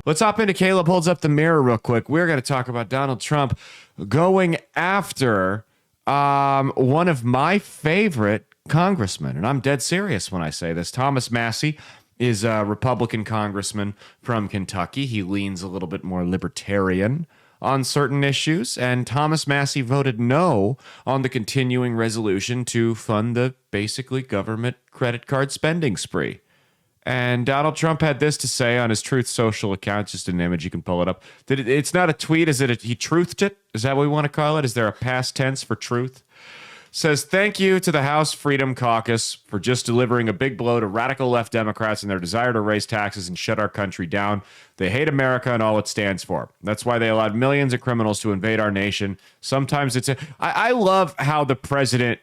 Let's hop into Caleb Holds Up the Mirror real quick. We're going to talk about Donald Trump going after one of my favorite congressmen. And I'm dead serious when I say this. Thomas Massie is a Republican congressman from Kentucky. He leans a little bit more libertarian on certain issues. And Thomas Massie voted no on the continuing resolution to fund the basically government credit card spending spree. And Donald Trump had this to say on his Truth Social account, just an image, you can pull it up. It's not a tweet, is it? He truthed it? Is that what we want to call it? Is there a past tense for truth? Says, thank you to the House Freedom Caucus for just delivering a big blow to radical left Democrats and their desire to raise taxes and shut our country down. They hate America and all it stands for. That's why they allowed millions of criminals to invade our nation. Sometimes I love how the president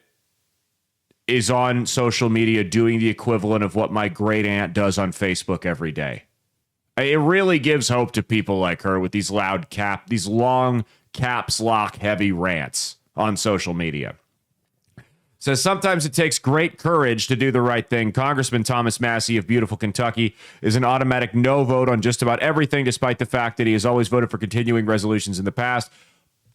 is on social media doing the equivalent of what my great aunt does on Facebook every day. It really gives hope to people like her with these these long caps lock heavy rants on social media. Says sometimes it takes great courage to do the right thing. Congressman Thomas Massie of beautiful Kentucky is an automatic no vote on just about everything, despite the fact that he has always voted for continuing resolutions in the past.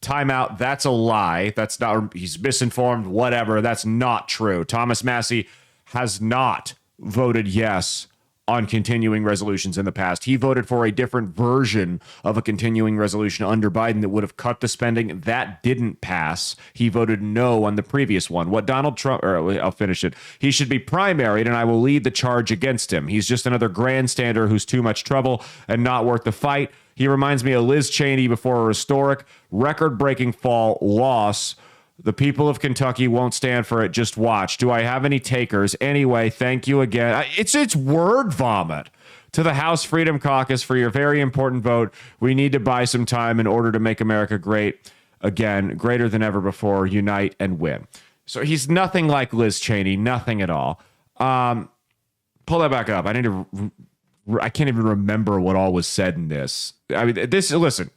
Timeout. That's a lie. That's not, he's misinformed, whatever. That's not true. Thomas Massie has not voted yes on continuing resolutions in the past. He voted for a different version of a continuing resolution under Biden that would have cut the spending. That didn't pass. He voted no on the previous one. What Donald Trump, or I'll finish it. He should be primaried, and I will lead the charge against him. He's just another grandstander who's too much trouble and not worth the fight. He reminds me of Liz Cheney before a historic, record-breaking fall loss. The people of Kentucky won't stand for it. Just watch. Do I have any takers? Anyway, thank you again. It's word vomit. To the House Freedom Caucus for your very important vote. We need to buy some time in order to make America great again, greater than ever before. Unite and win. So he's nothing like Liz Cheney, nothing at all. Pull that back up. I can't even remember what all was said in this. I mean, listen,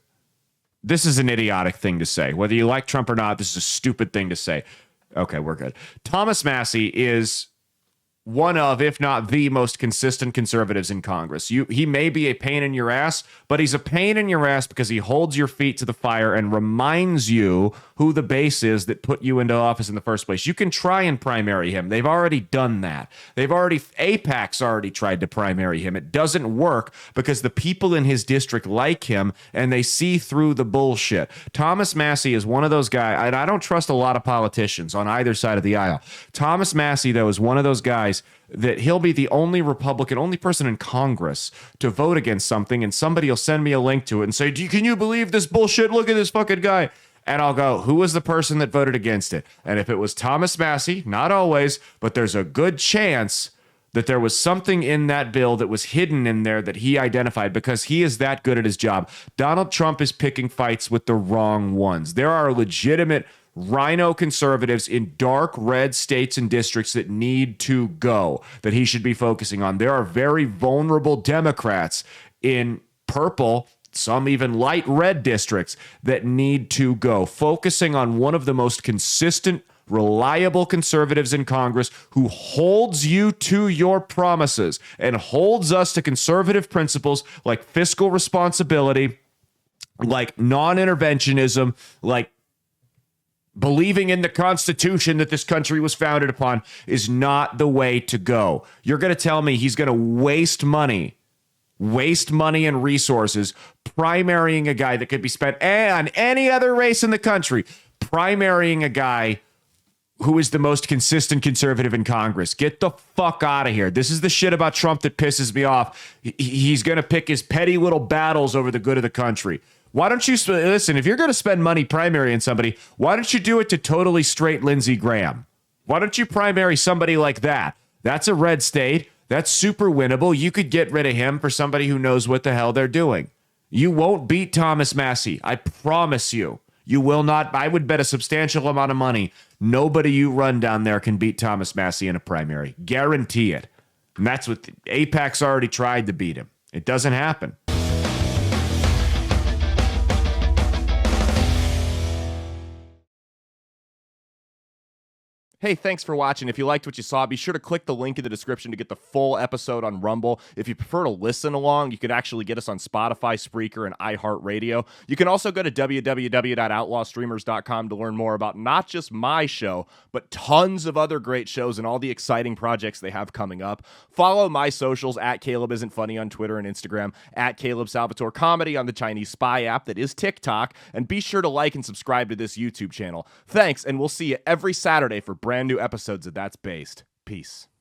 this is an idiotic thing to say. Whether you like Trump or not, this is a stupid thing to say. Okay, we're good. Thomas Massie is one of, if not the most consistent conservatives in Congress. He may be a pain in your ass, but he's a pain in your ass because he holds your feet to the fire and reminds you who the base is that put you into office in the first place. You can try and primary him. They've already done that. AIPAC's already tried to primary him. It doesn't work because the people in his district like him and they see through the bullshit. Thomas Massie is one of those guys, and I don't trust a lot of politicians on either side of the aisle. Thomas Massie, though, is one of those guys that he'll be the only Republican, only person in Congress to vote against something, and somebody will send me a link to it and say, can you believe this bullshit? Look at this fucking guy. And I'll go, who was the person that voted against it? And if it was Thomas Massie, not always, but there's a good chance that there was something in that bill that was hidden in there that he identified because he is that good at his job. Donald Trump is picking fights with the wrong ones. There are legitimate rhino conservatives in dark red states and districts that need to go, that he should be focusing on. There are very vulnerable Democrats in purple, some even light red districts that need to go. Focusing on one of the most consistent, reliable conservatives in Congress who holds you to your promises and holds us to conservative principles like fiscal responsibility, like non-interventionism, like believing in the Constitution that this country was founded upon is not the way to go. You're going to tell me he's going to waste money and resources primarying a guy that could be spent on any other race in the country, primarying a guy who is the most consistent conservative in Congress. Get the fuck out of here. This is the shit about Trump that pisses me off. He's going to pick his petty little battles over the good of the country. Why don't you listen? If you're going to spend money primarying somebody, why don't you do it to totally straight Lindsey Graham? Why don't you primary somebody like that? That's a red state. That's super winnable. You could get rid of him for somebody who knows what the hell they're doing. You won't beat Thomas Massie. I promise you. You will not. I would bet a substantial amount of money nobody you run down there can beat Thomas Massie in a primary. Guarantee it. And that's what AIPAC's already tried to beat him. It doesn't happen. Hey, thanks for watching. If you liked what you saw, be sure to click the link in the description to get the full episode on Rumble. If you prefer to listen along, you could actually get us on Spotify, Spreaker, and iHeartRadio. You can also go to www.outlawstreamers.com to learn more about not just my show, but tons of other great shows and all the exciting projects they have coming up. Follow my socials at Caleb Isn't Funny on Twitter and Instagram, at Caleb Salvatore Comedy on the Chinese Spy app that is TikTok, and be sure to like and subscribe to this YouTube channel. Thanks, and we'll see you every Saturday for brand new episodes of That's Based. Peace.